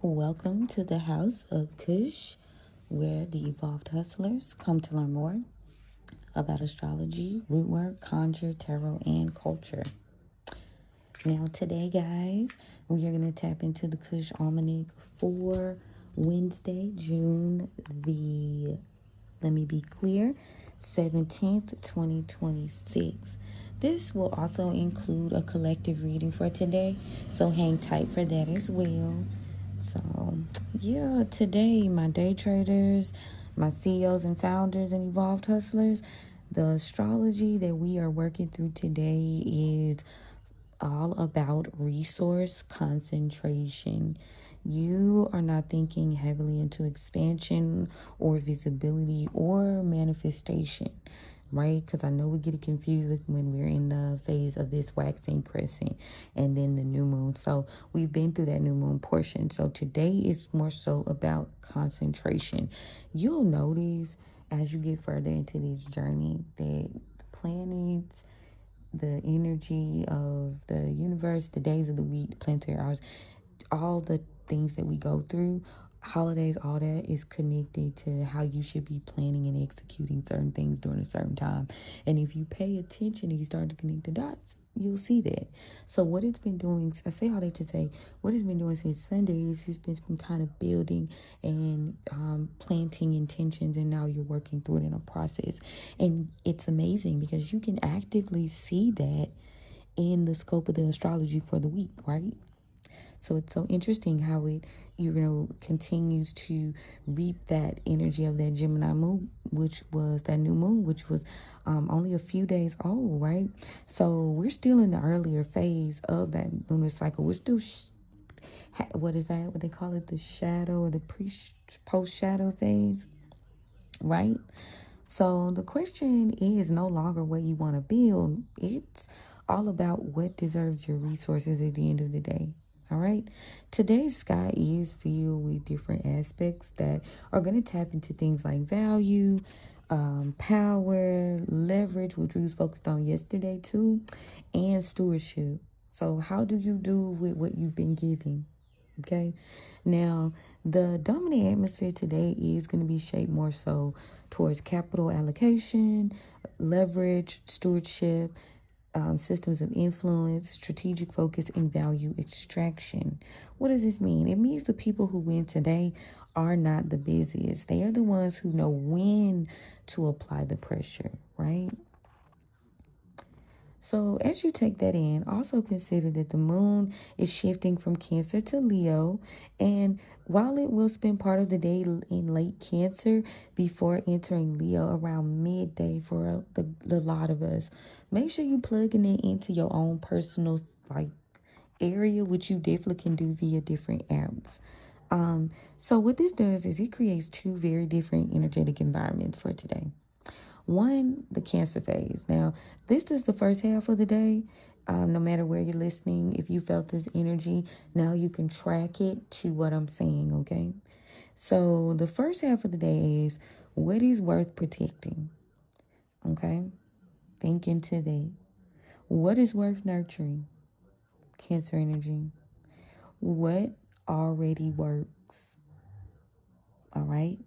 Welcome to the House of Cush, where the evolved hustlers come to learn more about astrology, rootwork, conjure, tarot, and culture. Now, today, guys, we are going to tap into the Cush Almanac for Wednesday, June let me be clear, 17th, 2026. This will also include a collective reading for today, so hang tight for that as well. So, yeah, today, my day traders, my CEOs and founders and evolved hustlers, the astrology that we are working through today is all about resource concentration. You are not thinking heavily into expansion or visibility or manifestation, right? Because I know we get it confused with when we're in the phase of this waxing crescent and then the new moon. So we've been through that new moon portion. So today is more so about concentration. You'll notice as you get further into this journey that the planets, the energy of the universe, the days of the week, the planetary hours, all the things that we go through, holidays, all that is connected to how you should be planning and executing certain things during a certain time. And if you pay attention and you start to connect the dots, you'll see that. So what it's been doing, I say all that to say, what it's been doing since Sunday is it's been kind of building and planting intentions, and now you're working through it in a process. And it's amazing because you can actively see that in the scope of the astrology for the week, right? So it's so interesting how it, continues to reap that energy of that Gemini moon, which was that new moon, which was only a few days old, right? So we're still in the earlier phase of that lunar cycle. We're still, what is that? What they call it? The shadow or the post shadow phase, right? So the question is no longer what you want to build. It's all about what deserves your resources at the end of the day. All right. Today's sky is filled with different aspects that are going to tap into things like value, power, leverage, which we was focused on yesterday too, and stewardship. So how do you do with what you've been given? Okay. Now, the dominant atmosphere today is going to be shaped more so towards capital allocation, leverage, stewardship, systems of influence, strategic focus, and value extraction. What does this mean? It means the people who win today are not the busiest. They are the ones who know when to apply the pressure, right? So as you take that in, also consider that the moon is shifting from Cancer to Leo. And while it will spend part of the day in late Cancer before entering Leo around midday for the lot of us, make sure you plugging it into your own personal area, which you definitely can do via different apps. So what this does is it creates two very different energetic environments for today. One, the Cancer phase. Now, this is the first half of the day. No matter where you're listening, if you felt this energy, now you can track it to what I'm saying, okay? So the first half of the day is what is worth protecting, okay? Think into that. What is worth nurturing? Cancer energy. What already works? All right?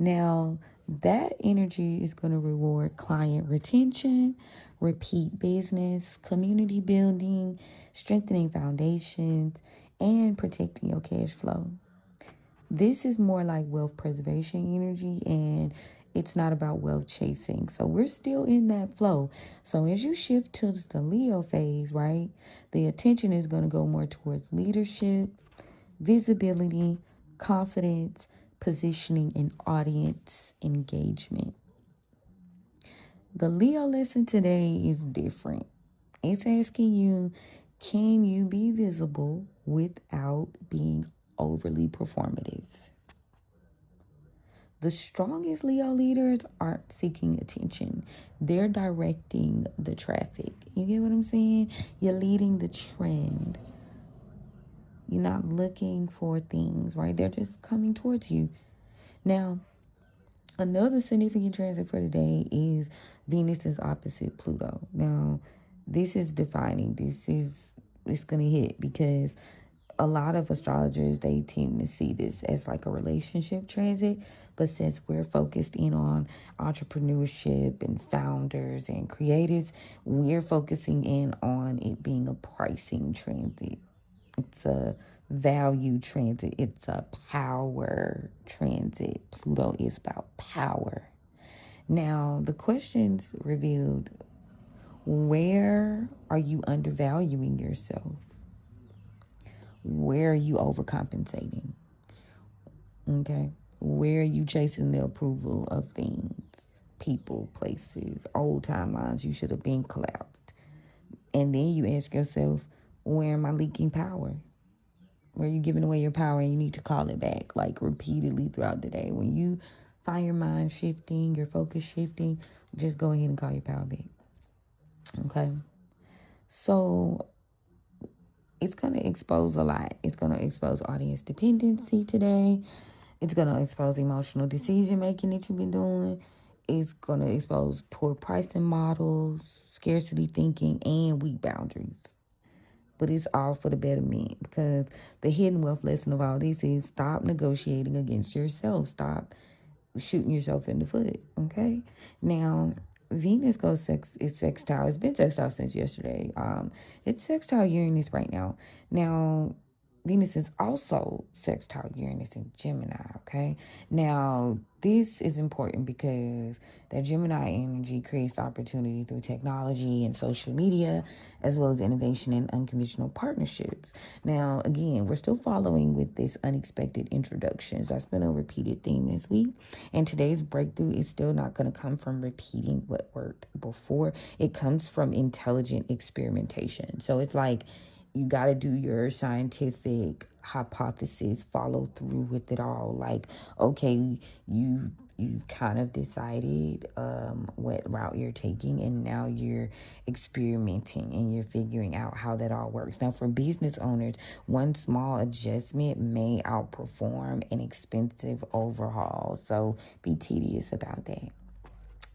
Now, that energy is going to reward client retention, repeat business, community building, strengthening foundations, and protecting your cash flow. This is more like wealth preservation energy, and it's not about wealth chasing. So we're still in that flow. So as you shift to the Leo phase, right, the attention is going to go more towards leadership, visibility, confidence, positioning, and audience engagement. The Leo lesson today is different. It's asking you, can you be visible without being overly performative? The strongest Leo leaders aren't seeking attention. They're directing the traffic. You get what I'm saying? You're leading the trend. You're not looking for things, right? They're just coming towards you. Now, another significant transit for today is Venus is opposite Pluto. Now, this is defining. It's going to hit because a lot of astrologers, they tend to see this as like a relationship transit. But since we're focused in on entrepreneurship and founders and creatives, we're focusing in on it being a pricing transit. It's a value transit. It's a power transit. Pluto is about power. Now, the questions revealed, where are you undervaluing yourself? Where are you overcompensating? Okay. Where are you chasing the approval of things, people, places, old timelines you should have been collapsed? And then you ask yourself, where am I leaking power? Where are you giving away your power and you need to call it back, like repeatedly throughout the day? When you find your mind shifting, your focus shifting, just go ahead and call your power back. Okay. So it's going to expose a lot. It's going to expose audience dependency today. It's going to expose emotional decision making that you've been doing. It's going to expose poor pricing models, scarcity thinking, and weak boundaries. But it's all for the betterment, because the hidden wealth lesson of all this is stop negotiating against yourself. Stop shooting yourself in the foot, okay? Now, Venus is sextile. It's been sextile since yesterday. It's sextile Uranus right now. Now, Venus is also sextile Uranus in Gemini, okay? Now, this is important because that Gemini energy creates opportunity through technology and social media, as well as innovation and unconventional partnerships. Now, again, we're still following with this unexpected introductions. That's been a repeated theme this week. And today's breakthrough is still not going to come from repeating what worked before. It comes from intelligent experimentation. So it's like, you got to do your scientific hypothesis, follow through with it all. Like, okay, you've kind of decided what route you're taking, and now you're experimenting and you're figuring out how that all works. Now, for business owners, one small adjustment may outperform an expensive overhaul. So be tedious about that.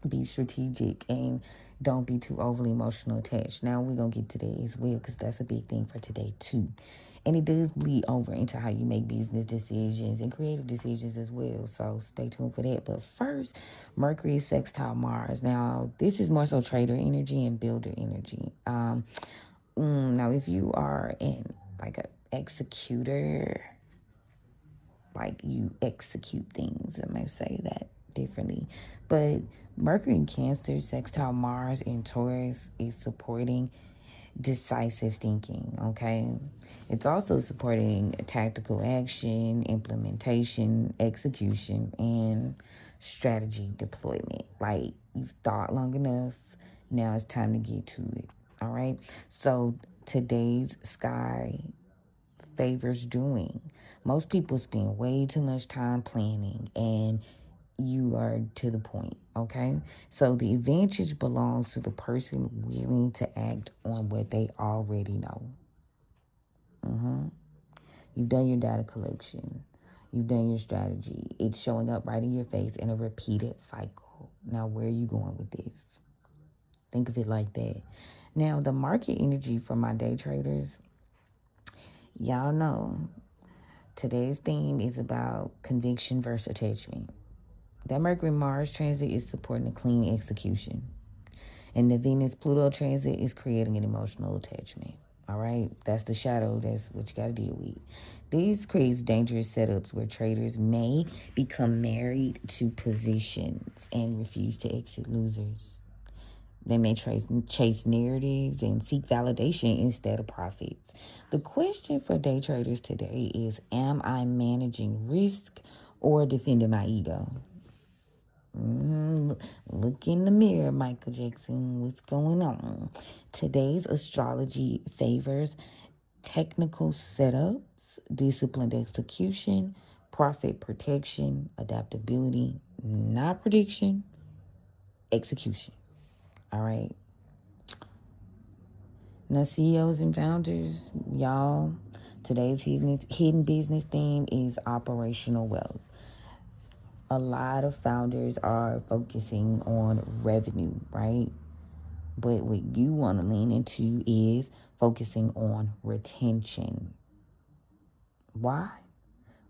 Be strategic and don't be too overly emotional attached. Now we're going to get to that as well, because that's a big thing for today too. And it does bleed over into how you make business decisions and creative decisions as well. So stay tuned for that. But first, Mercury is sextile Mars. Now, this is more so trader energy and builder energy. Now, if you are in like an executor, like you execute things, I may say that differently. But Mercury in Cancer, sextile Mars in Taurus is supporting decisive thinking, okay? It's also supporting tactical action, implementation, execution, and strategy deployment. Like, you've thought long enough, now it's time to get to it, all right? So today's sky favors doing. Most people spend way too much time planning, and you are to the point, okay? So the advantage belongs to the person willing to act on what they already know. You've done your data collection. You've done your strategy. It's showing up right in your face in a repeated cycle. Now, where are you going with this? Think of it like that. Now, the market energy for my day traders, y'all know today's theme is about conviction versus attachment. That Mercury-Mars transit is supporting a clean execution. And the Venus-Pluto transit is creating an emotional attachment. All right? That's the shadow. That's what you got to deal with. These creates dangerous setups where traders may become married to positions and refuse to exit losers. They may chase narratives and seek validation instead of profits. The question for day traders today is, am I managing risk or defending my ego? Look in the mirror, Michael Jackson. What's going on? Today's astrology favors technical setups, disciplined execution, profit protection, adaptability, not prediction, execution. All right. Now, CEOs and founders, y'all, today's hidden business theme is operational wealth. A lot of founders are focusing on revenue, right? But what you want to lean into is focusing on retention. Why?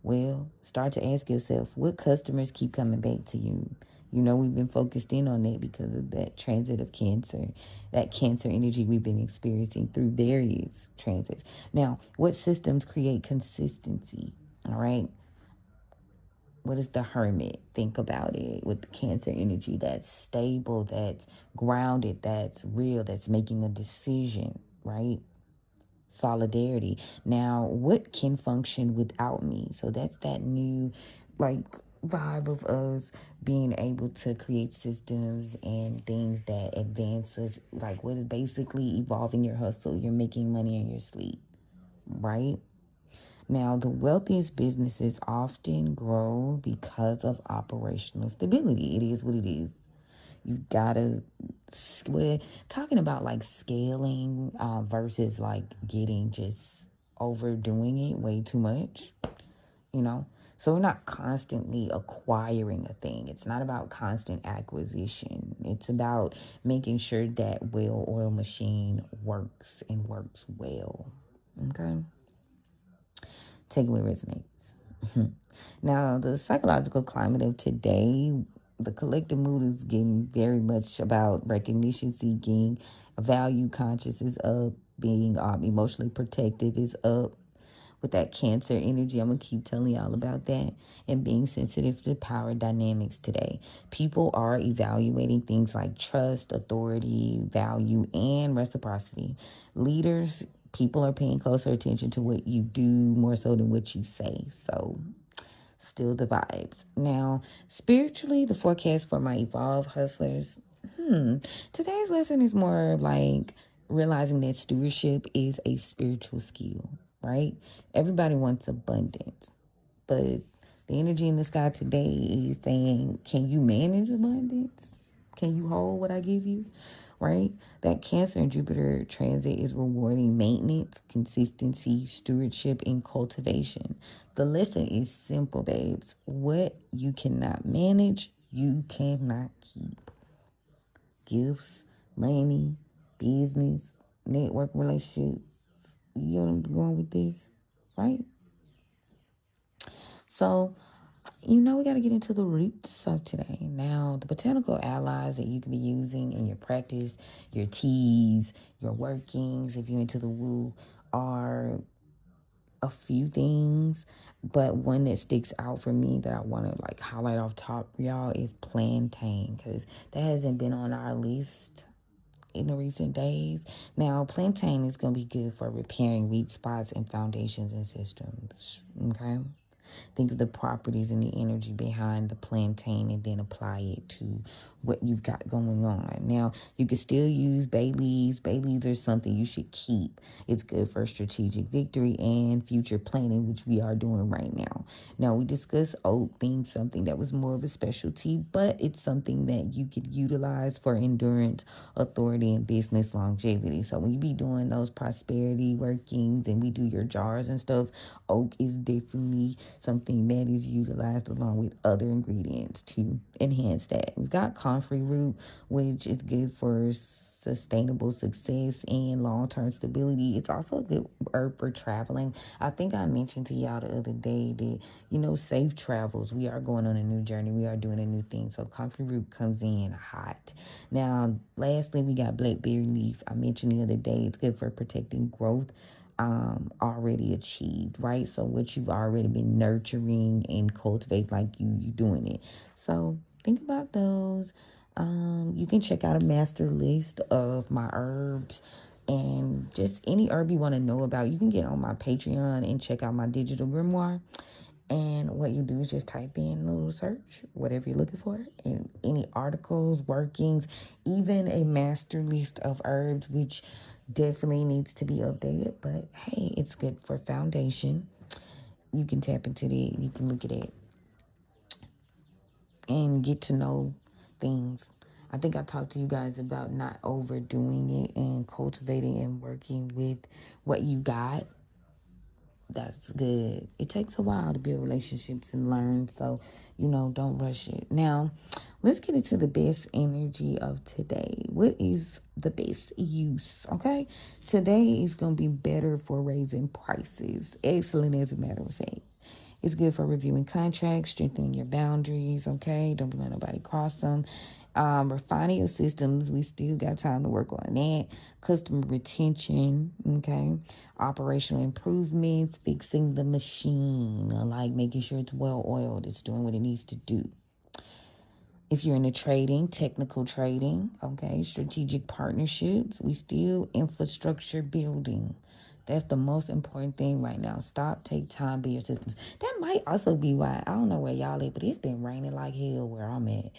Well, start to ask yourself, what customers keep coming back to you? You know, we've been focused in on that because of that transit of Cancer, that Cancer energy we've been experiencing through various transits. Now, what systems create consistency? All right. What is the Hermit? Think about it with the Cancer energy that's stable, that's grounded, that's real, that's making a decision, right? Solidarity. Now, what can function without me? So that's that new, like, vibe of us being able to create systems and things that advance us. Like, what is basically evolving your hustle? You're making money in your sleep, right? Now, the wealthiest businesses often grow because of operational stability. It is what it is. You've got to, we're talking about like scaling versus like getting just overdoing it way too much, you know? So we're not constantly acquiring a thing. It's not about constant acquisition. It's about making sure that well-oiled machine works and works well. Okay? Take away resonates. Now, the psychological climate of today, the collective mood is getting very much about recognition seeking, value conscious is up, being emotionally protective is up. With that Cancer energy, I'm going to keep telling y'all about that, and being sensitive to power dynamics today. People are evaluating things like trust, authority, value, and reciprocity. Leaders, people are paying closer attention to what you do more so than what you say. So still the vibes. Now, spiritually, the forecast for my evolved hustlers. Today's lesson is more like realizing that stewardship is a spiritual skill, right? Everybody wants abundance, but the energy in the sky today is saying, can you manage abundance? Can you hold what I give you? Right? That Cancer and Jupiter transit is rewarding maintenance, consistency, stewardship, and cultivation. The lesson is simple, babes. What you cannot manage, you cannot keep. Gifts, money, business, network relationships. You know where I'm going with this, right? So, we got to get into the roots of today. Now, the botanical allies that you can be using in your practice, your teas, your workings, if you're into the woo, are a few things, but one that sticks out for me that I want to like highlight off top, y'all, is plantain, because that hasn't been on our list in the recent days. Now, plantain is going to be good for repairing weak spots and foundations and systems, okay? Think of the properties and the energy behind the plantain and then apply it to what you've got going on. Now, you can still use bay leaves. Bay leaves are something you should keep. It's good for strategic victory and future planning, which we are doing right now. Now, we discussed oak being something that was more of a specialty, but it's something that you could utilize for endurance, authority, and business longevity. So when you be doing those prosperity workings and we do your jars and stuff, oak is definitely something that is utilized along with other ingredients to enhance that. We've got comfrey root, which is good for sustainable success and long-term stability. It's also a good herb for traveling. I think I mentioned to y'all the other day that, safe travels. We are going on a new journey. We are doing a new thing. So comfrey root comes in hot. Now, lastly, we got blackberry leaf. I mentioned the other day, it's good for protecting growth already achieved, right? So what you've already been nurturing and cultivate, like you doing it. So think about those. You can check out a master list of my herbs and just any herb you want to know about. You can get on my Patreon and check out my digital grimoire. And what you do is just type in a little search, whatever you're looking for, and any articles, workings, even a master list of herbs, which definitely needs to be updated. But hey, it's good for foundation. You can tap into it, you can look at it, and get to know things. I think I talked to you guys about not overdoing it and cultivating and working with what you got. That's good. It takes a while to build relationships and learn. So, don't rush it. Now, let's get into the best energy of today. What is the best use? Okay. Today is going to be better for raising prices. Excellent, as a matter of fact. It's good for reviewing contracts, strengthening your boundaries, okay? Don't let nobody cross them. Refining your systems, we still got time to work on that. Customer retention, okay? Operational improvements, fixing the machine, like making sure it's well oiled, it's doing what it needs to do. If you're in the trading, technical trading, okay, strategic partnerships, we still infrastructure building. That's the most important thing right now. Stop, take time, build your systems. That might also be why, I don't know where y'all at, but it's been raining like hell where I'm at.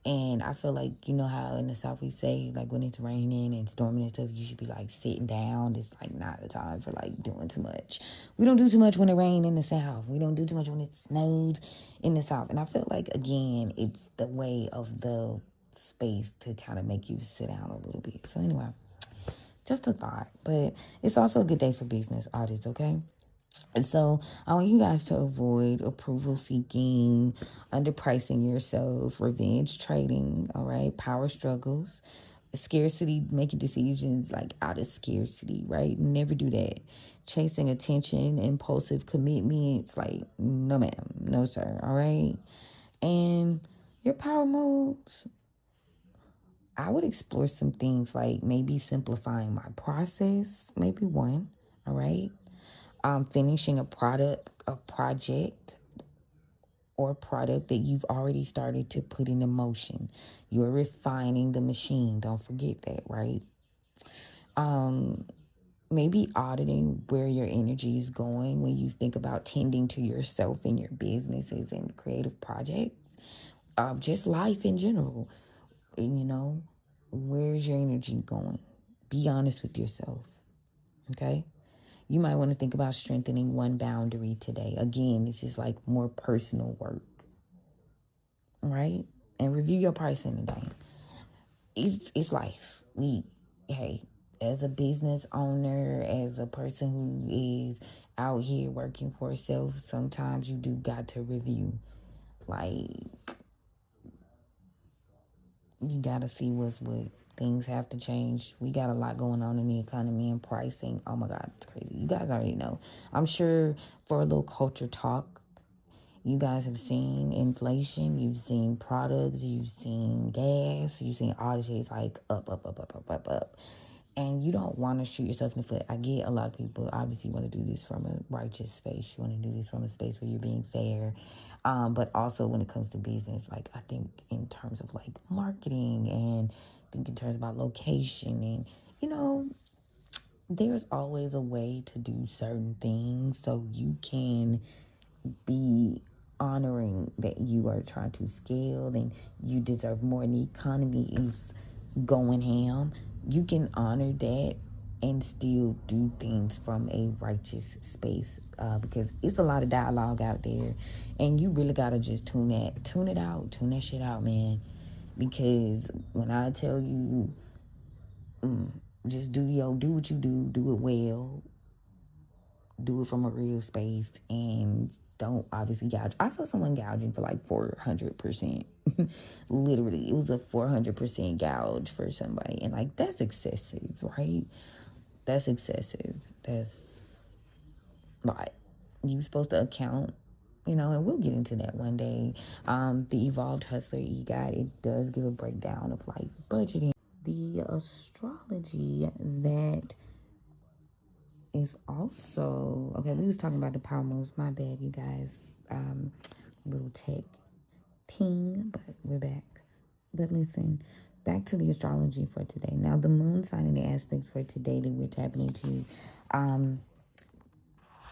And I feel like, you know how in the South we say, like when it's raining and storming and stuff, you should be like sitting down. It's like not the time for like doing too much. We don't do too much when it rains in the South. We don't do too much when it snows in the South. And I feel like, again, it's the way of the space to kind of make you sit down a little bit. So anyway, just a thought. But it's also a good day for business audits, okay? And so I want you guys to avoid approval seeking, underpricing yourself, revenge trading, all right? Power struggles, scarcity, making decisions like out of scarcity, right? Never do that. Chasing attention, impulsive commitments, like, no ma'am, no sir, all right? And your power moves, I would explore some things like maybe simplifying my process, maybe one, all right? Finishing a project or product that you've already started to put into motion. You're refining the machine. Don't forget that, right? Maybe auditing where your energy is going when you think about tending to yourself and your businesses and creative projects. Just life in general. And, where's your energy going? Be honest with yourself, okay? You might want to think about strengthening one boundary today. Again, this is like more personal work, right? And review your pricing today. It's life. Hey, as a business owner, as a person who is out here working for herself, sometimes you do got to review. Like, you got to see what's what. Things have to change. We got a lot going on in the economy and pricing. Oh my God, it's crazy. You guys already know. I'm sure for a little culture talk, you guys have seen inflation. You've seen products. You've seen gas. You've seen all this shit like up, up, up, up, up, up, up. And you don't want to shoot yourself in the foot. I get a lot of people obviously want to do this from a righteous space. You want to do this from a space where you're being fair. But also when it comes to business, like I think in terms of like marketing and think in terms about location and, there's always a way to do certain things so you can be honoring that you are trying to scale and you deserve more and the economy is going ham. You can honor that and still do things from a righteous space because it's a lot of dialogue out there and you really gotta just tune that shit out, man. Because when I tell you just do what you do it well, do it from a real space, and don't obviously gouge. I saw someone gouging for like 400%. Literally, it was a 400% gouge for somebody, and like that's excessive, right? That's excessive. That's like you supposed to account, and we'll get into that one day. The Evolved Hustler EGOT, it does give a breakdown of like budgeting. The astrology that is also okay. We was talking about the power moves. My bad, you guys. Little tech ting, but we're back. But listen, back to the astrology for today. Now, the moon sign and the aspects for today that we're tapping into.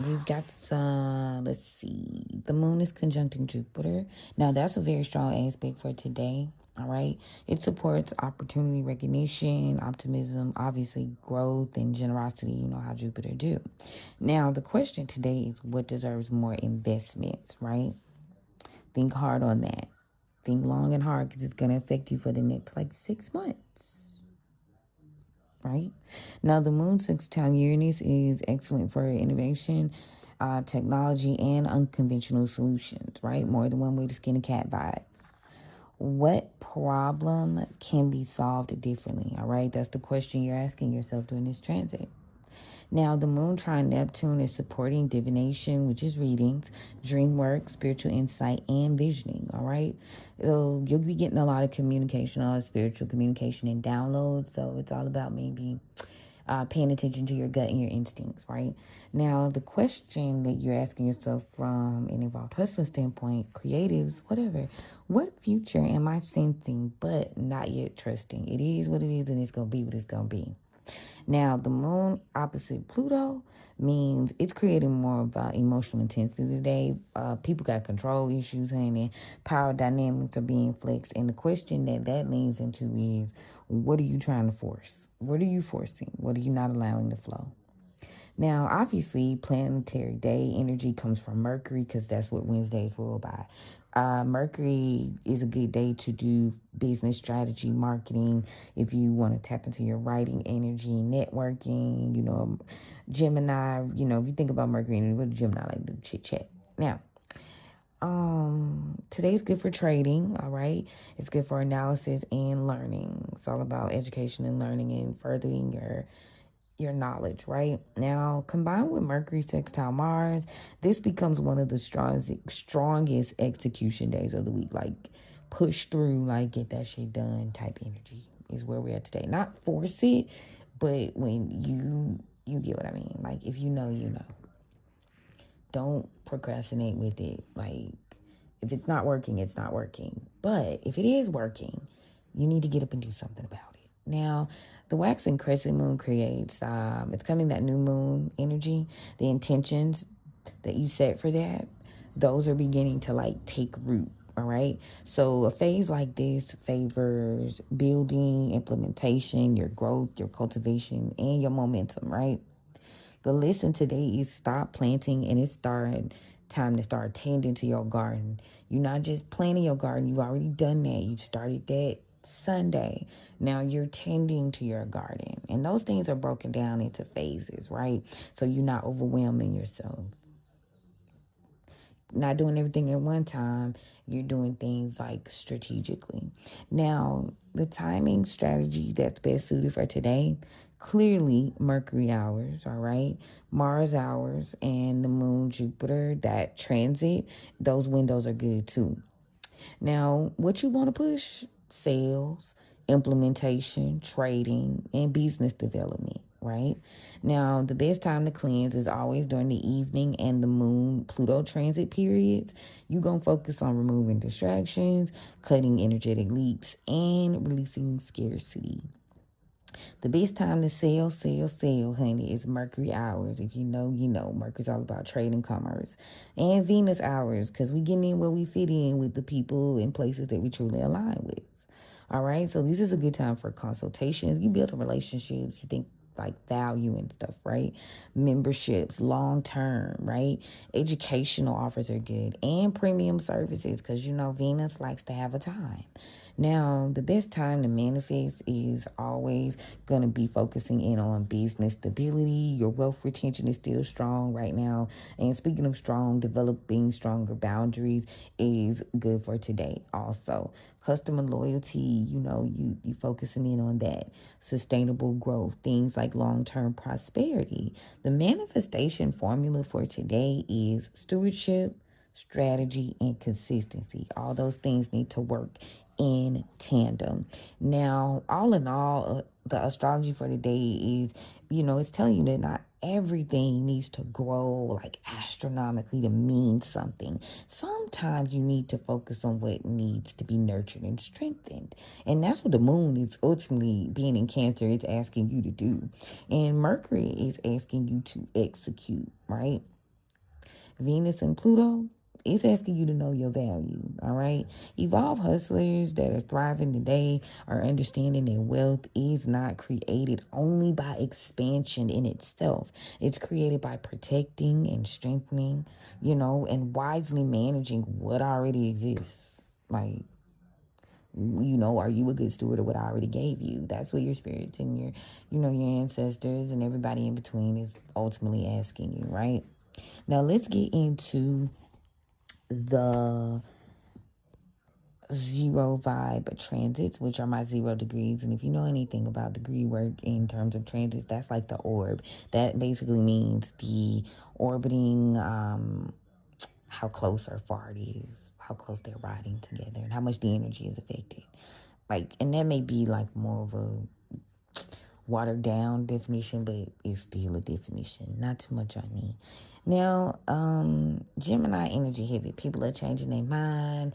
We've got some. Let's see. The moon is conjuncting Jupiter. Now, that's a very strong aspect for today. All right. It supports opportunity recognition, optimism, obviously growth and generosity. You know how Jupiter do. Now, the question today is what deserves more investments, right? Think hard on that. Think long and hard because it's going to affect you for the next like 6 months. Right? Now, the moon sextile Uranus is excellent for innovation. technology, and unconventional solutions, right? More than one way to skin a cat vibes. What problem can be solved differently, all right? That's the question you're asking yourself during this transit. Now, the moon trine Neptune is supporting divination, which is readings, dream work, spiritual insight, and visioning, all right? So you'll be getting a lot of communication, a lot of spiritual communication and downloads. So it's all about maybe paying attention to your gut and your instincts, right? Now, the question that you're asking yourself from an involved hustler standpoint, creatives, whatever, what future am I sensing but not yet trusting? It is what it is, and it's going to be what it's going to be. Now, the moon opposite Pluto means it's creating more of emotional intensity today. People got control issues, honey. Power dynamics are being flexed. And the question that leans into is, what are you trying to force? What are you forcing? What are you not allowing to flow? Now, obviously, planetary day energy comes from Mercury because that's what Wednesday is ruled by. Mercury is a good day to do business strategy, marketing. If you want to tap into your writing energy, networking, Gemini, if you think about Mercury energy, what does Gemini like to do? Chit chat. Now, today's good for trading, all right? It's good for analysis and learning. It's all about education and learning and furthering your knowledge, right? Now, combined with Mercury sextile Mars, this becomes one of the strongest execution days of the week. Like, push through, like, get that shit done type energy is where we're at today. Not force it, but when you get what I mean. Like, if you know, you know. Don't procrastinate with it. Like, if it's not working, it's not working. But if it is working, you need to get up and do something about it. Now, the waxing crescent moon creates, it's coming that new moon energy, the intentions that you set for that, those are beginning to like take root. All right. So a phase like this favors building, implementation, your growth, your cultivation, and your momentum, right? The lesson today is stop planting and it's time to start tending to your garden. You're not just planting your garden. You've already done that. You started that Sunday. Now you're tending to your garden. And those things are broken down into phases, right? So you're not overwhelming yourself. Not doing everything at one time. You're doing things like strategically. Now, the timing strategy that's best suited for today, clearly Mercury hours, all right? Mars hours and the moon Jupiter, that transit, those windows are good too. Now, what you want to push? Sales, implementation, trading, and business development, right? Now, the best time to cleanse is always during the evening and the moon Pluto transit periods. You're going to focus on removing distractions, cutting energetic leaks, and releasing scarcity. The best time to sell, honey, is Mercury hours. If you know, you know. Mercury's all about trade and commerce. And Venus hours, because we get in where we fit in with the people and places that we truly align with. All right, so this is a good time for consultations. You build relationships. You think like value and stuff, right? Memberships, long term, right? Educational offers are good, and premium services, because Venus likes to have a time. Now, the best time to manifest is always going to be focusing in on business stability. Your wealth retention is still strong right now. And speaking of strong, developing stronger boundaries is good for today also. Customer loyalty, you focusing in on that. Sustainable growth, things like long-term prosperity. The manifestation formula for today is stewardship, strategy, and consistency. All those things need to work in tandem. Now, all in all, the astrology for today is, it's telling you that not everything needs to grow like astronomically to mean something. Sometimes you need to focus on what needs to be nurtured and strengthened. And that's what the moon is ultimately, being in Cancer, it's asking you to do. And Mercury is asking you to execute, right? Venus and Pluto, it's asking you to know your value, all right? Evolved hustlers that are thriving today are understanding that wealth is not created only by expansion in itself. It's created by protecting and strengthening, and wisely managing what already exists. Like, are you a good steward of what I already gave you? That's what your spirits and your ancestors and everybody in between is ultimately asking you, right? Now let's get into the zero vibe transits, which are my 0 degrees. And if you know anything about degree work in terms of transits, that's like the orb. That basically means the orbiting, how close or far it is, how close they're riding together, and how much the energy is affected. Like, and that may be like more of a watered down definition, but it's still a definition. Not too much on me. Now, Gemini energy heavy. People are changing their mind.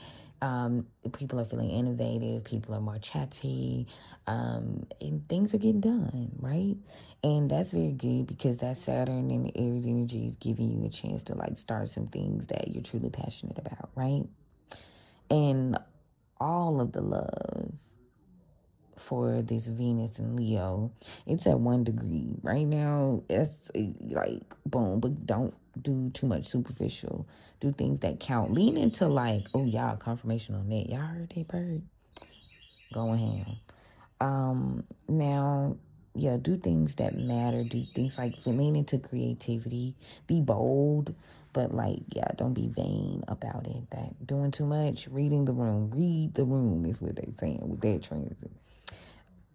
People are feeling innovative. People are more chatty. And things are getting done, right? And that's very good because that Saturn and Aries energy is giving you a chance to like start some things that you're truly passionate about, right? And all of the love for this Venus and Leo, it's at 1 degree right now. It's like boom, but don't do too much superficial. Do things that count. Lean into like, oh y'all, confirmation on that. Y'all heard that bird going ham. Now, yeah, do things that matter. Do things like lean into creativity. Be bold, but like, yeah, don't be vain about it. That doing too much, reading the room. Read the room is what they saying with that transit.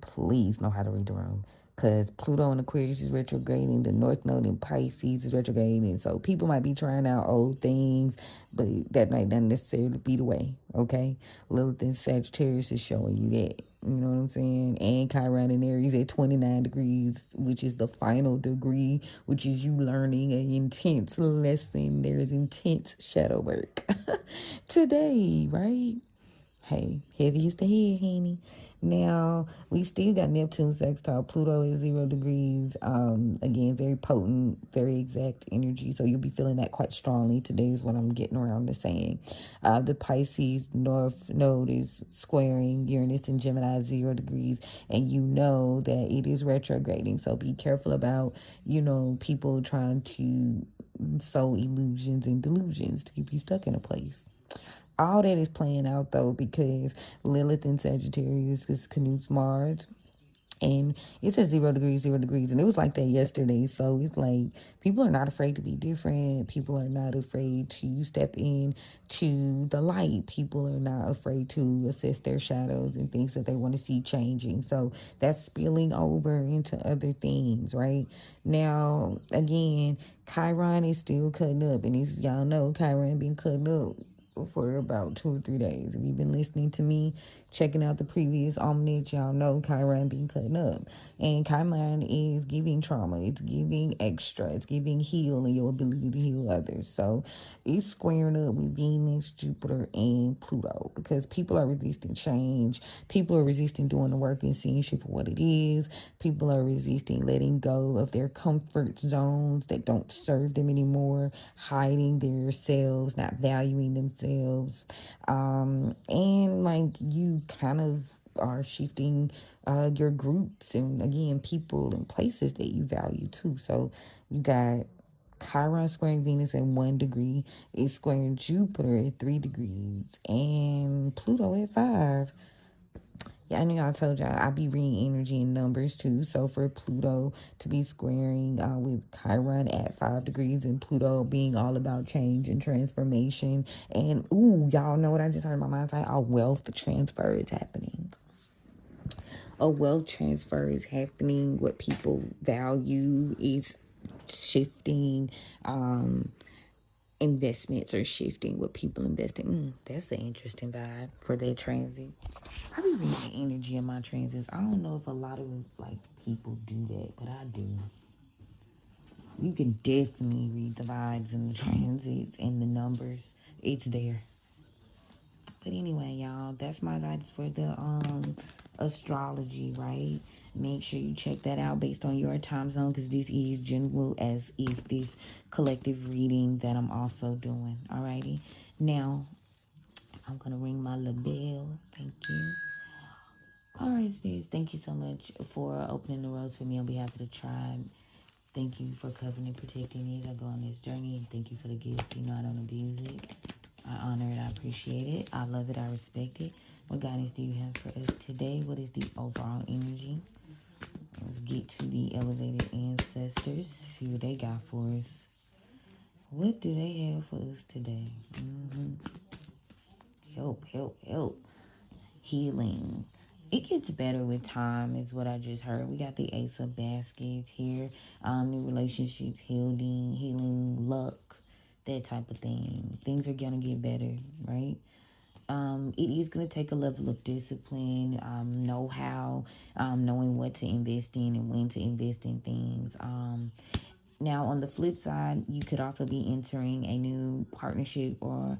Please know how to read the room, because Pluto in Aquarius is retrograding. The North Node in Pisces is retrograding. So people might be trying out old things, but that might not necessarily be the way, okay? Lilith in Sagittarius is showing you that. You know what I'm saying? And Chiron in Aries at 29 degrees, which is the final degree, which is you learning an intense lesson. There's intense shadow work today, right? Hey, heavy is the head, honey. Now, we still got Neptune sextile Pluto at 0 degrees. Again, very potent, very exact energy. So you'll be feeling that quite strongly. Today is what I'm getting around to saying. The Pisces North Node is squaring Uranus and Gemini 0 degrees. And you know that it is retrograding. So be careful about, people trying to sow illusions and delusions to keep you stuck in a place. All that is playing out though, because Lilith in Sagittarius is Canute's Mars, and it's at 0 degrees, 0 degrees, and it was like that yesterday. So it's like people are not afraid to be different. People are not afraid to step in to the light. People are not afraid to assess their shadows and things that they want to see changing. So that's spilling over into other things, right? Now, again, Chiron is still cutting up, and y'all know Chiron been cutting up for about 2 or 3 days. If you've been listening to me, checking out the previous almanac, y'all know Chiron been cutting up. And Chiron is giving trauma. It's giving extra. It's giving heal and your ability to heal others. So it's squaring up with Venus, Jupiter, and Pluto, because people are resisting change. People are resisting doing the work and seeing shit for what it is. People are resisting letting go of their comfort zones that don't serve them anymore, hiding their selves, not valuing themselves. And like you kind of are shifting your groups and again people and places that you value too. So you got Chiron squaring Venus at 1 degree, it's squaring Jupiter at 3 degrees, and Pluto at 5. Yeah, I know I told y'all I be reading energy and numbers too. So for Pluto to be squaring with Chiron at 5 degrees, and Pluto being all about change and transformation. And ooh, y'all know what I just heard my mind say? A wealth transfer is happening. A wealth transfer is happening. What people value is shifting. Investments are shifting. What people invest in. That's an interesting vibe for their transit. I be reading the energy in my transits. I don't know if a lot of like people do that, but I do. You can definitely read the vibes and the transits and the numbers. It's there. But anyway, y'all, that's my guidance for the astrology, right? Make sure you check that out based on your time zone, because this is general, as is this collective reading that I'm also doing. Alrighty. Now, I'm gonna ring my little bell. Thank you. All right, spirits, thank you so much for opening the roads for me on behalf of the tribe. Thank you for covering and protecting me as I go on this journey. And thank you for the gift. I don't abuse it. I honor it. I appreciate it. I love it. I respect it. What guidance do you have for us today? What is the overall energy? Let's get to the elevated ancestors. See what they got for us. What do they have for us today? Help, help, help. Healing. It gets better with time, is what I just heard. We got the Ace of Baskets here. New relationships, healing, luck, that type of thing. Things are gonna get better, right? It is going to take a level of discipline, know-how, knowing what to invest in and when to invest in things. Now, on the flip side, you could also be entering a new partnership or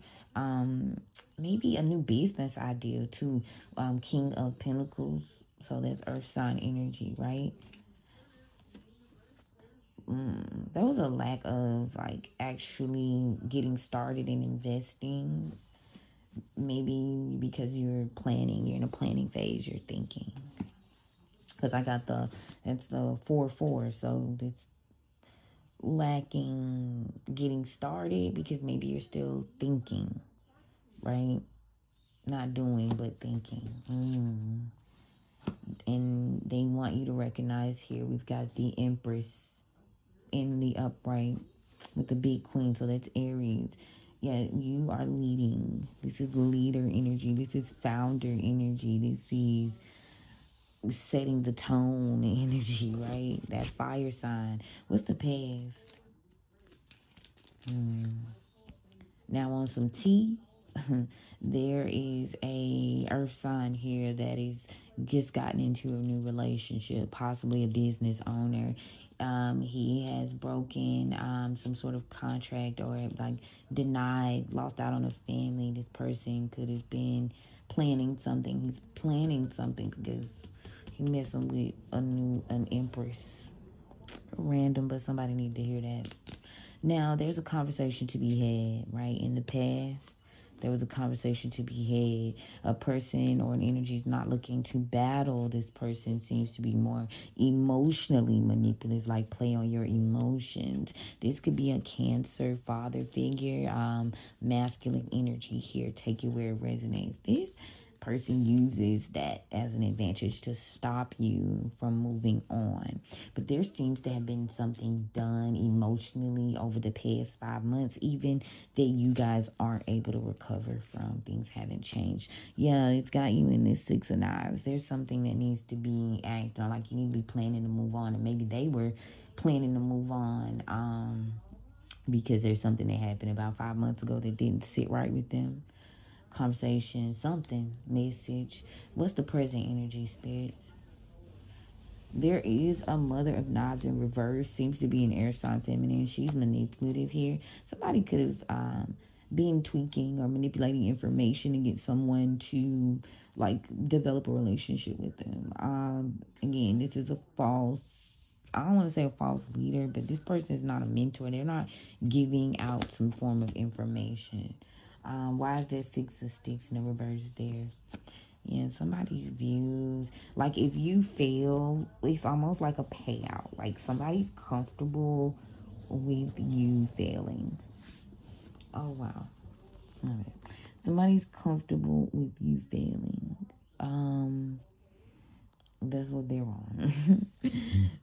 maybe a new business idea too. King of Pentacles. So that's Earth sign energy, right? There was a lack of like actually getting started in investing. Maybe because you're in a planning phase, you're thinking. Because I got it's the 4-4, so it's lacking getting started because maybe you're still thinking, right? Not doing, but thinking. And they want you to recognize here, we've got the Empress in the upright with the big queen, so that's Aries. Yeah, you are leading. This is leader energy. This is founder energy. This is setting the tone energy, right? That fire sign. What's the past? Now on some tea, there is a earth sign here that is just gotten into a new relationship, possibly a business owner. He has broken some sort of contract or like denied, lost out on a family. This person could have been planning something. He's planning something because he messing with an empress. Random, but somebody need to hear that. Now, there's a conversation to be had, right? In the past, there was a conversation to be had. A person or an energy is not looking to battle. This person seems to be more emotionally manipulative, like play on your emotions. This could be a Cancer father figure, masculine energy here. Take it where it resonates. This person uses that as an advantage to stop you from moving on. But there seems to have been something done emotionally over the past 5 months, even that you guys aren't able to recover from. Things haven't changed. Yeah, it's got you in this Six of Knives. There's something that needs to be acted on, like you need to be planning to move on, and maybe they were planning to move on because there's something that happened about 5 months ago that didn't sit right with them. Conversation, something, message. What's the present energy, spirits? There is a Mother of Knives in reverse. Seems to be an air sign feminine. She's manipulative here. Somebody could have been tweaking or manipulating information to get someone to like develop a relationship with them. Again, this is a false, I don't want to say a false leader, but this person is not a mentor. They're not giving out some form of information. Why is there Six of Sticks in the reverse there? Yeah, somebody's views. Like if you fail, it's almost like a payout. Like somebody's comfortable with you failing. Oh wow. All right. Somebody's comfortable with you failing. That's what they're on.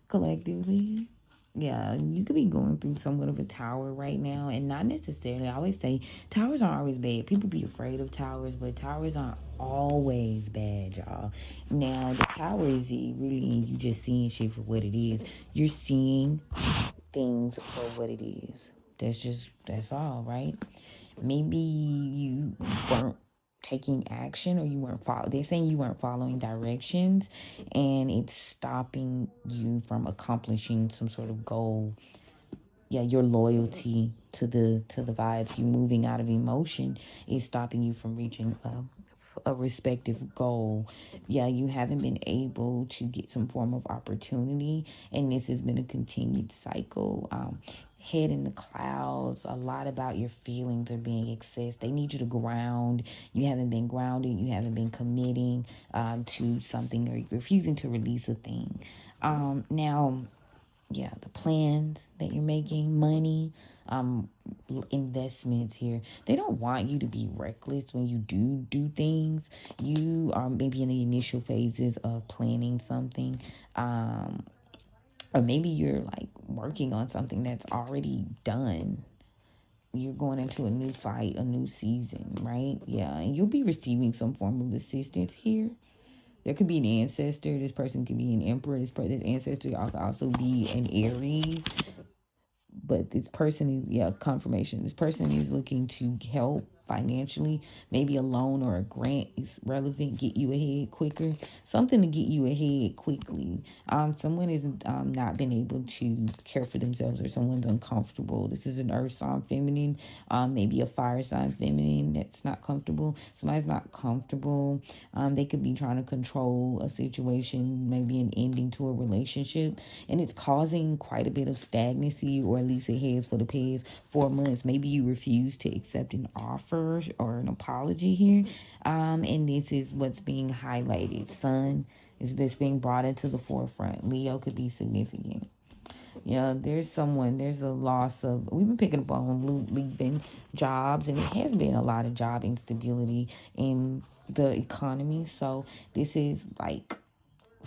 Collectively. Yeah, you could be going through somewhat of a tower right now, and not necessarily. I always say towers aren't always bad. People be afraid of towers, but towers aren't always bad, y'all. Now, the tower is really you just seeing shit for what it is. You're seeing things for what it is. That's all, right? Maybe you weren't taking action or you weren't they're saying you weren't following directions, and it's stopping you from accomplishing some sort of goal. Yeah, your loyalty to the vibes, you moving out of emotion is stopping you from reaching a respective goal. Yeah, you haven't been able to get some form of opportunity, and this has been a continued cycle. Head in the clouds, a lot about your feelings are being accessed. They need you to ground. You haven't been grounded. You haven't been committing to something, or refusing to release a thing. Now, yeah, the plans that you're making, money, investments here, they don't want you to be reckless when you do things. You are maybe in the initial phases of planning something, or maybe you're like working on something that's already done. you're going into a new fight, a new season, right? Yeah, and you'll be receiving some form of assistance here. There could be an ancestor. This person could be an emperor. This ancestor could also be an Aries. But this person is, yeah, confirmation. This person is looking to help financially. Maybe a loan or a grant is relevant, get you ahead quicker. Something to get you ahead quickly. Someone is not been able to care for themselves, or someone's uncomfortable. This is an earth sign feminine, maybe a fire sign feminine that's not comfortable. Somebody's not comfortable. They could be trying to control a situation, maybe an ending to a relationship, and it's causing quite a bit of stagnancy, or at least it has for the past 4 months. Maybe you refuse to accept an offer or an apology here, and this is what's being highlighted. Sun is this being brought into the forefront. Leo could be significant. Yeah, there's a loss of, we've been picking up on leaving jobs, and it has been a lot of job instability in the economy. So this is like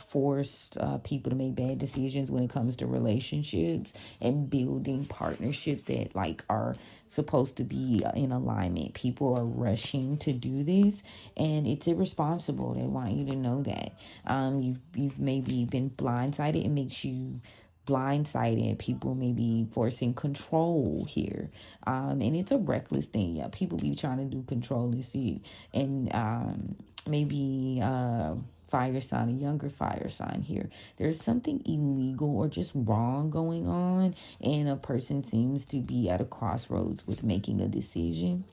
forced people to make bad decisions when it comes to relationships and building partnerships that like are supposed to be in alignment. People are rushing to do this, and it's irresponsible. They want you to know that you've maybe been blindsided. It makes you blindsided. People may be forcing control here, and it's a reckless thing. Yeah, people be trying to do control and see, and maybe fire sign, a younger fire sign here. There's something illegal or just wrong going on, and a person seems to be at a crossroads with making a decision.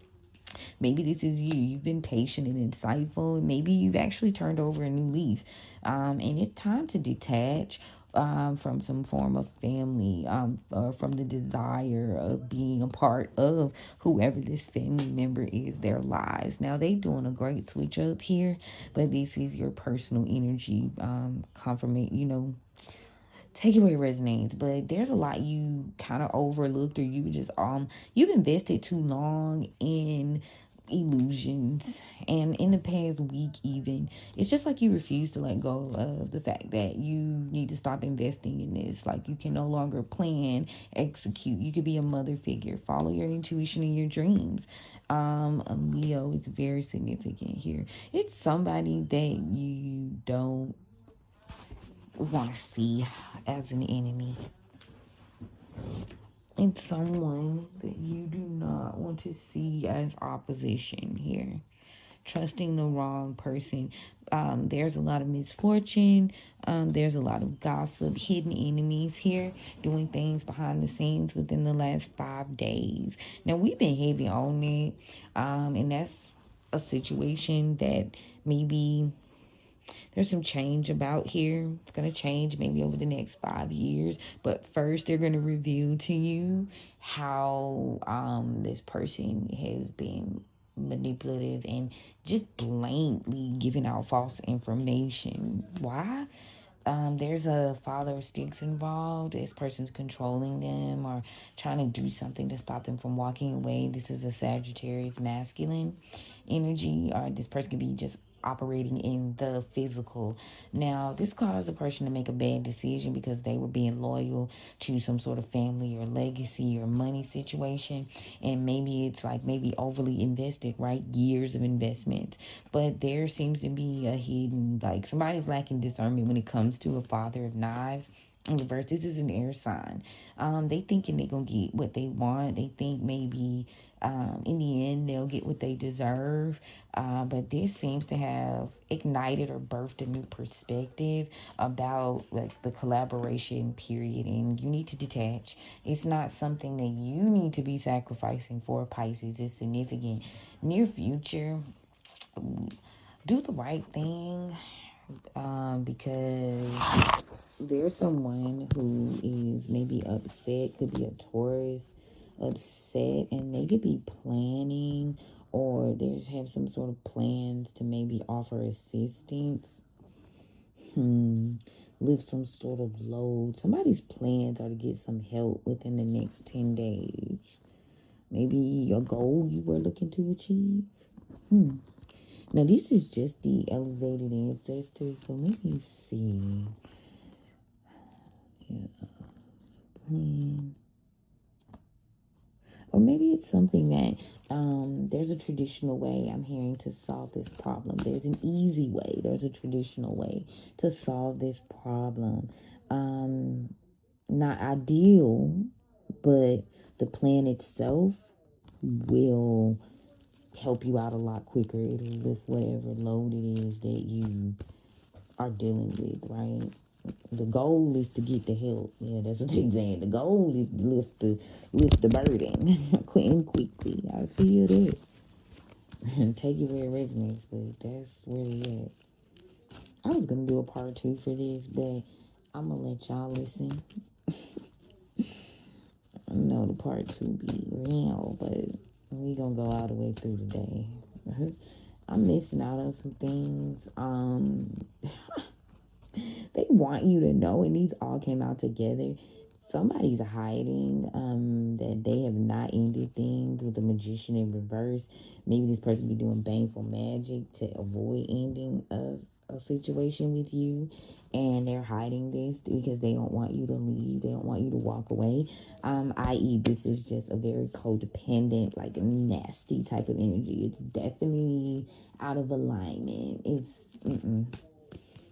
Maybe this is you. You've been patient and insightful. Maybe you've actually turned over a new leaf. And it's time to detach from some form of family, or from the desire of being a part of whoever this family member is, their lives. Now, they doing a great switch up here, but this is your personal energy, confirmation, take it where it resonates. But there's a lot you kind of overlooked, or you just you've invested too long in illusions, and in the past week even, it's just like you refuse to let go of the fact that you need to stop investing in this. Like, you can no longer plan, execute. You could be a mother figure, follow your intuition and your dreams. A Leo is very significant here. It's somebody that you don't want to see as an enemy. It's someone that you do not want to see as opposition here. Trusting the wrong person. There's a lot of misfortune. There's a lot of gossip, hidden enemies here, doing things behind the scenes within the last 5 days. Now, we've been heavy on it, and that's a situation that maybe there's some change about here. It's going to change maybe over the next 5 years. But first, they're going to reveal to you how this person has been manipulative and just blatantly giving out false information. Why? There's a father of sticks involved. This person's controlling them or trying to do something to stop them from walking away. This is a Sagittarius masculine energy, or this person could be just operating in the physical. Now, this caused a person to make a bad decision because they were being loyal to some sort of family or legacy or money situation, and maybe it's like maybe overly invested, right? Years of investment. But there seems to be a hidden, like somebody's lacking discernment when it comes to a father of knives. In reverse, this is an air sign. They thinking they gonna get what they want. They think maybe in the end they'll get what they deserve. But this seems to have ignited or birthed a new perspective about like the collaboration period, and you need to detach. It's not something that you need to be sacrificing for. Pisces is significant. Near future, do the right thing, because there's someone who is maybe upset, could be a Taurus, upset, and they could be planning, or there's have some sort of plans to maybe offer assistance, lift some sort of load. Somebody's plans are to get some help within the next 10 days. Maybe a goal you were looking to achieve. Now, this is just the elevated ancestors, so let me see. Yeah. Or maybe it's something that there's a traditional way I'm hearing to solve this problem. There's an easy way. There's a traditional way to solve this problem. Not ideal, but the plan itself will help you out a lot quicker. It'll lift whatever load it is that you are dealing with, right? The goal is to get the help. Yeah, that's what they're saying. The goal is to lift the burden quickly. I feel that. Take it where it resonates, but that's where they at. I was gonna do a part 2 for this, but I'm gonna let y'all listen. I know the part 2 be real, but we gonna go all the way through the day. I'm missing out on some things. They want you to know, and these all came out together. Somebody's hiding that they have not ended things with the magician in reverse. Maybe this person be doing baneful magic to avoid ending a situation with you, and they're hiding this because they don't want you to leave. They don't want you to walk away. I.e., this is just a very codependent, like nasty type of energy. It's definitely out of alignment.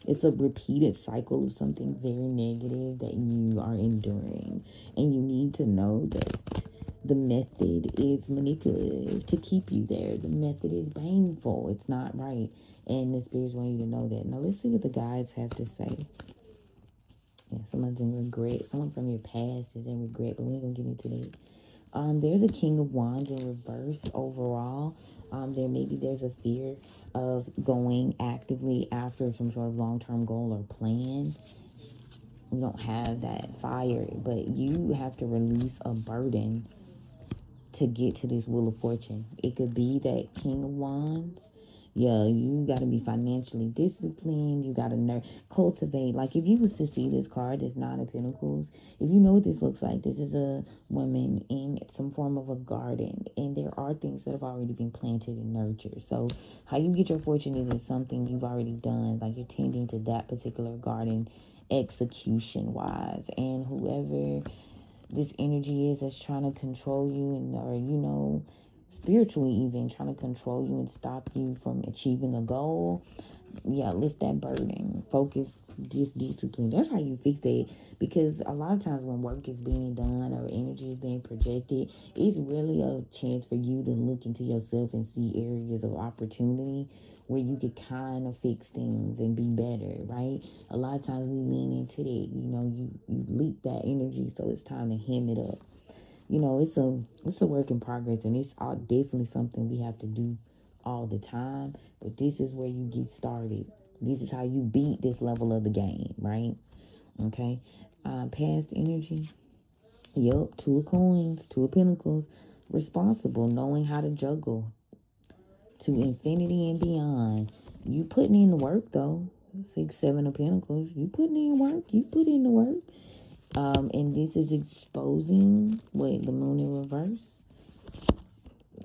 It's a repeated cycle of something very negative that you are enduring. And you need to know that the method is manipulative to keep you there. The method is painful. It's not right. And the spirits want you to know that. Now let's see what the guides have to say. Yeah, someone's in regret. Someone from your past is in regret, but we ain't gonna get into that. There's a King of Wands in reverse overall. There's a fear of going actively after some sort of long-term goal or plan. You don't have that fire, but you have to release a burden to get to this Wheel of Fortune. It could be that King of Wands. Yeah, you got to be financially disciplined. You got to cultivate. Like if you was to see this card, this Nine of Pentacles, if you know what this looks like, this is a woman in some form of a garden. And there are things that have already been planted and nurtured. So how you get your fortune is something you've already done. Like you're tending to that particular garden execution-wise. And whoever this energy is that's trying to control you or spiritually even trying to control you and stop you from achieving a goal, lift that burden, focus, this discipline. That's how you fix it, because a lot of times when work is being done or energy is being projected, it's really a chance for you to look into yourself and see areas of opportunity where you could kind of fix things and be better, right? A lot of times we lean into that, you leak that energy, so it's time to hem it up. It's a work in progress, and it's definitely something we have to do all the time. But this is where you get started. This is how you beat this level of the game, right? Okay. Past energy. Yup. Two of Coins, Two of Pentacles. Responsible, knowing how to juggle to infinity and beyond. You putting in the work though. 6, 7 of Pentacles. You putting in work. You put in the work. And this is exposing the Moon in reverse.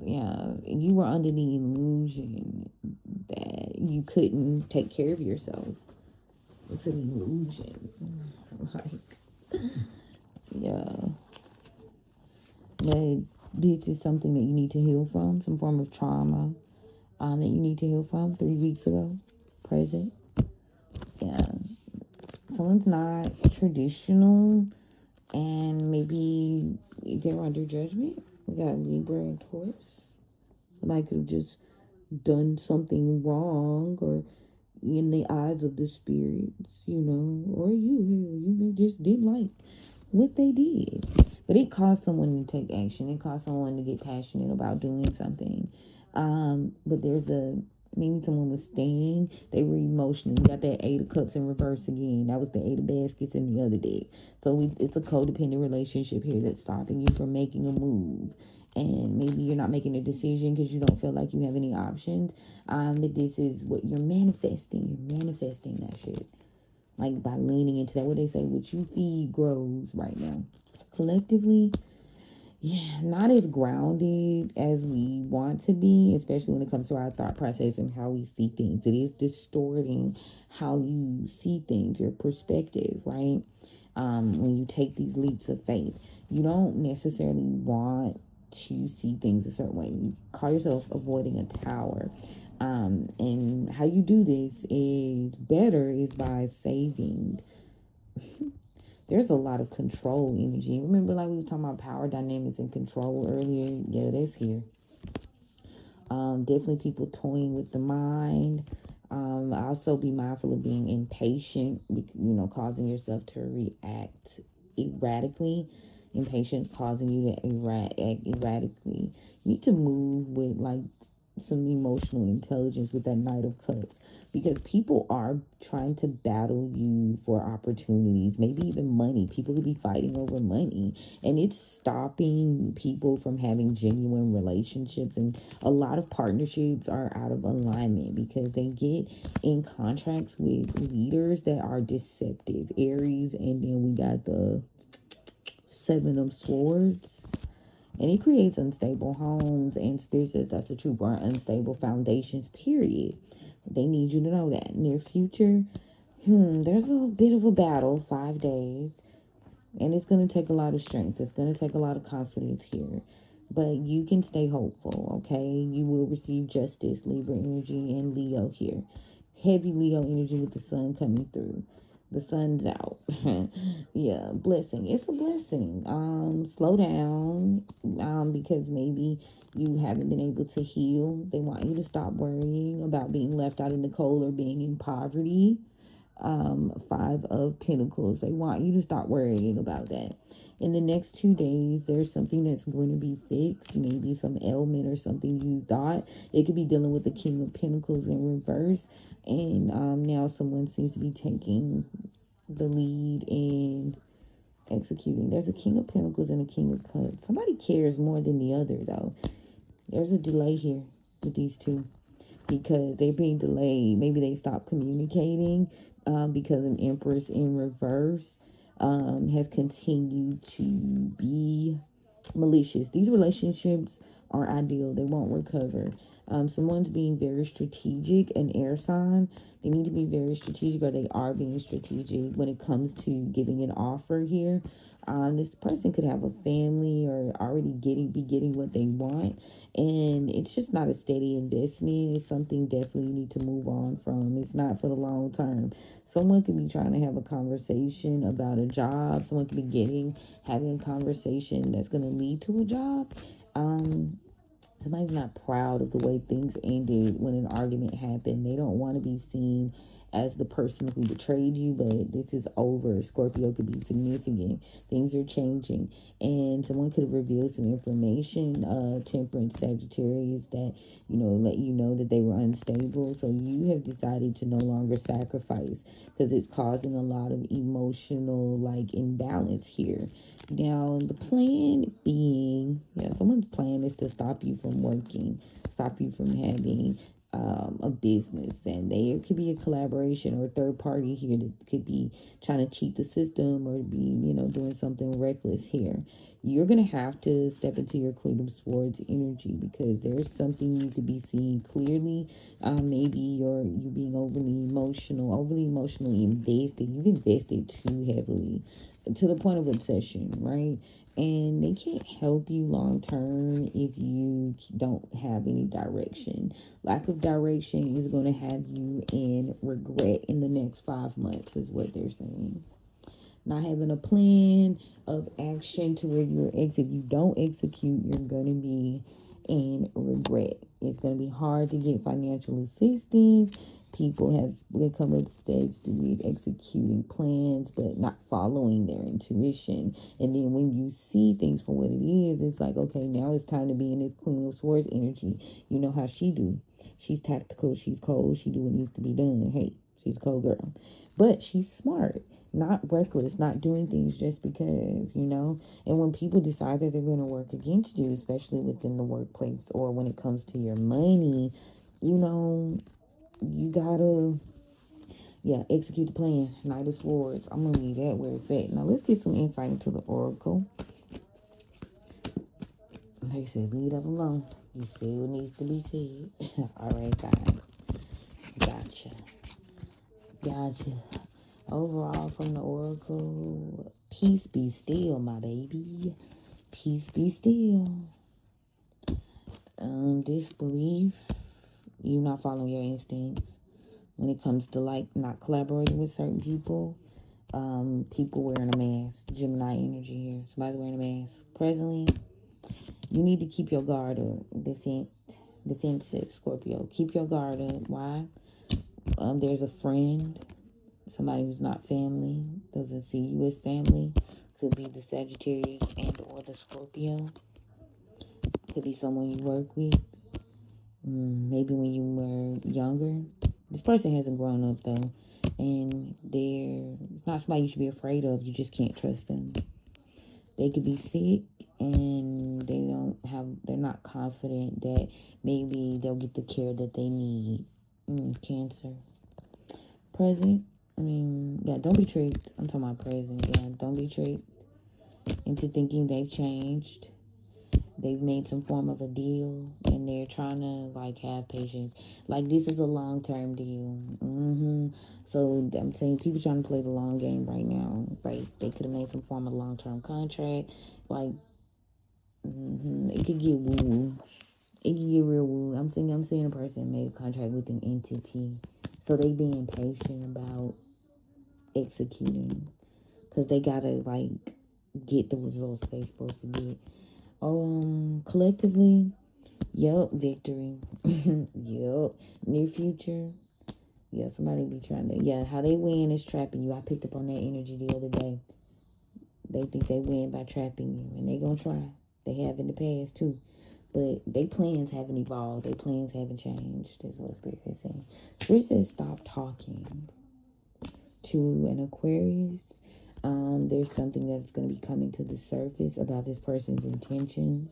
Yeah, you were under the illusion that you couldn't take care of yourself. It's an illusion. But this is something that you need to heal from, some form of trauma that you need to heal from 3 weeks ago, present. Yeah. Someone's not traditional, and maybe they're under judgment. We got Libra and Taurus. Somebody could have just done something wrong, or in the eyes of the spirits, or you just didn't like what they did. But it caused someone to take action. It caused someone to get passionate about doing something. But maybe someone was staying. They were emotional. You got that 8 of Cups in reverse again. That was the 8 of Baskets in the other deck. So it's a codependent relationship here that's stopping you from making a move. And maybe you're not making a decision because you don't feel like you have any options. But this is what you're manifesting. You're manifesting that shit. Like by leaning into that. What they say, what you feed grows right now. Collectively, not as grounded as we want to be, especially when it comes to our thought process and how we see things. It is distorting how you see things, your perspective, right? When you take these leaps of faith, you don't necessarily want to see things a certain way. You call yourself avoiding a tower. And how you do this is by saving. There's a lot of control energy. Remember, like we were talking about power dynamics and control earlier? Yeah, that's here. Definitely people toying with the mind. Also be mindful of being impatient, causing yourself to react erratically. Impatience causing you to act erratically. You need to move with like some emotional intelligence with that Knight of Cups, because people are trying to battle you for opportunities, maybe even money. People could be fighting over money, and it's stopping people from having genuine relationships, and a lot of partnerships are out of alignment because they get in contracts with leaders that are deceptive. Aries, and then we got the Seven of Swords. And it creates unstable homes, and Spirit says that's the truth, or unstable foundations, period. They need you to know that. Near future, there's a bit of a battle, 5 days. And it's going to take a lot of strength. It's going to take a lot of confidence here. But you can stay hopeful, okay? You will receive justice, Libra energy, and Leo here. Heavy Leo energy with the sun coming through. The sun's out. Yeah, blessing. It's a blessing. Slow down. Because maybe you haven't been able to heal. They want you to stop worrying about being left out in the cold or being in poverty. Five of Pentacles. They want you to stop worrying about that. In the next 2 days, there's something that's going to be fixed. Maybe some ailment or something you thought. It could be dealing with the King of Pentacles in reverse. And now someone seems to be taking the lead in executing. There's a King of Pentacles and a King of Cups. Somebody cares more than the other, though. There's a delay here with these two because they're being delayed. Maybe they stopped communicating because an Empress in reverse has continued to be malicious. These relationships are ideal. They won't recover. Someone's being very strategic, an air sign. They need to be very strategic, or they are being strategic when it comes to giving an offer here. This person could have a family or already be getting what they want, and it's just not a steady investment. It's something definitely you need to move on from. It's not for the long term. Someone could be trying to have a conversation about a job. Someone could be having a conversation that's going to lead to a job. Somebody's not proud of the way things ended when an argument happened. They don't want to be seen as the person who betrayed you, but this is over. Scorpio could be significant. Things are changing, and someone could reveal some information, Temperance, Sagittarius, that, let you know that they were unstable. So you have decided to no longer sacrifice because it's causing a lot of emotional, imbalance here. Now, the plan being, someone's plan is to stop you from working, stop you from having a business, and there could be a collaboration or a third party here that could be trying to cheat the system or be, doing something reckless here. You're going to have to step into your Queen of Swords energy because there's something you could be seeing clearly. Maybe you're being overly emotionally invested. You've invested too heavily to the point of obsession, right? And they can't help you long term if you don't have any direction. Lack of direction is going to have you in regret in the next 5 months, is what they're saying. Not having a plan of action to where if you don't execute, you're going to be in regret. It's going to be hard to get financial assistance. People have become obsessed with executing plans but not following their intuition. And then when you see things for what it is, it's like, okay, now it's time to be in this Queen of Swords energy. You know how she do. She's tactical. She's cold. She do what needs to be done. Hey, she's a cold girl. But she's smart, not reckless, not doing things just because, And when people decide that they're going to work against you, especially within the workplace or when it comes to your money, you gotta, execute the plan. Knight of Swords. I'm gonna leave that where it's at. Now let's get some insight into the oracle. They said, leave that alone. You say what needs to be said. All right, fine. Gotcha. Overall, from the oracle, peace be still, my baby. Peace be still. Disbelief. You're not following your instincts when it comes to like not collaborating with certain people. People wearing a mask. Gemini energy here. Somebody's wearing a mask. Presently, you need to keep your guard up. Defensive, Scorpio. Keep your guard up. Why? There's a friend, somebody who's not family, doesn't see you as family. Could be the Sagittarius and or the Scorpio. Could be someone you work with. Maybe when you were younger. This person hasn't grown up though. And they're not somebody you should be afraid of. You just can't trust them. They could be sick and they're not confident that maybe they'll get the care that they need. Cancer. Present. Don't be tricked. I'm talking about present. Yeah, don't be tricked into thinking they've changed. They've made some form of a deal and they're trying to like have patience. Like this is a long-term deal. So I'm saying people trying to play the long game right now. Right? They could have made some form of long-term contract. Like, it could get woo-woo. It could get real woo. I'm seeing a person made a contract with an entity. So they being patient about executing. Because they gotta like get the results they supposed to get. Collectively, victory. Near future. Somebody be trying to, how they win is trapping you. I picked up on that energy the other day. They think they win by trapping you, and they gonna try. They have in the past too. But their plans haven't evolved. Their plans haven't changed, is what Spirit is saying. Spirit says stop talking to an Aquarius. There's something that's going to be coming to the surface about this person's intentions,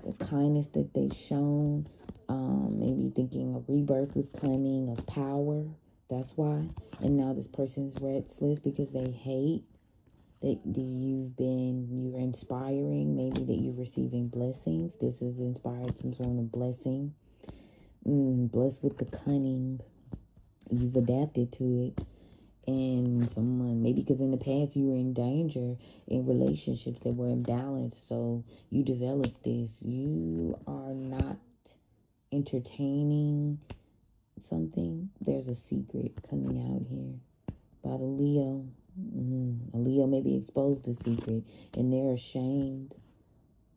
the kindness that they've shown. Maybe thinking a rebirth is coming, of power. That's why. And now this person's restless because they hate that you're inspiring. Maybe that you're receiving blessings. This has inspired some sort of blessing. Blessed with the cunning. You've adapted to it. And someone, maybe because in the past you were in danger in relationships that were imbalanced, so you developed this. You are not entertaining something. There's a secret coming out here about a Leo. A Leo may be exposed to secret and they're ashamed.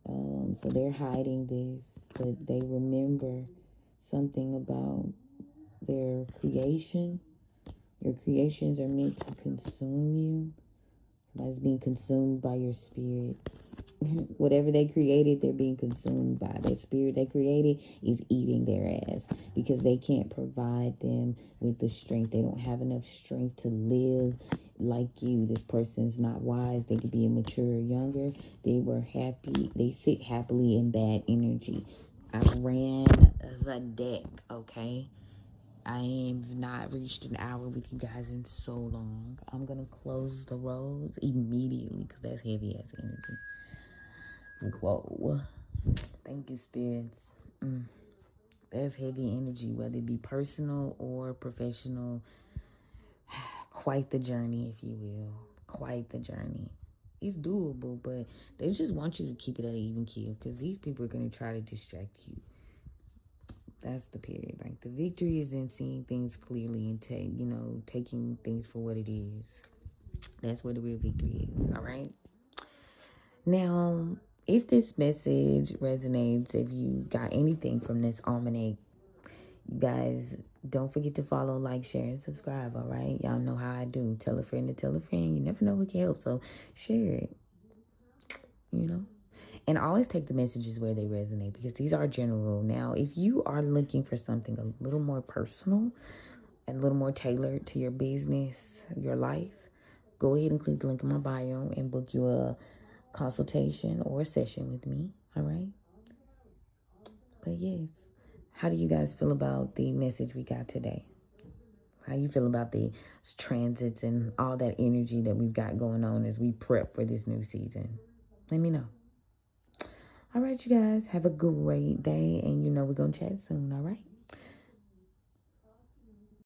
So they're hiding this, but they remember something about their creation. Your creations are meant to consume you. Somebody's being consumed by your spirits. Whatever they created, they're being consumed by. Their spirit they created is eating their ass because they can't provide them with the strength. They don't have enough strength to live like you. This person's not wise. They could be immature or younger. They were happy. They sit happily in bad energy. I ran the deck, okay? I have not reached an hour with you guys in so long. I'm going to close the roads immediately because that's heavy ass energy. Whoa. Thank you, spirits. That's heavy energy, whether it be personal or professional. Quite the journey, if you will. Quite the journey. It's doable, but they just want you to keep it at an even keel because these people are going to try to distract you. That's the period. Like, the victory is in seeing things clearly and taking things for what it is. That's where the real victory is. All right. Now, if this message resonates, if you got anything from this almanac, you guys don't forget to follow, like, share, and subscribe. All right. Y'all know how I do. Tell a friend to tell a friend. You never know who can help. So share it. And always take the messages where they resonate because these are general. Now, if you are looking for something a little more personal and a little more tailored to your business, your life, go ahead and click the link in my bio and book you a consultation or a session with me. All right. But yes, how do you guys feel about the message we got today? How you feel about the transits and all that energy that we've got going on as we prep for this new season? Let me know. All right, you guys, have a great day. And we're going to chat soon, all right?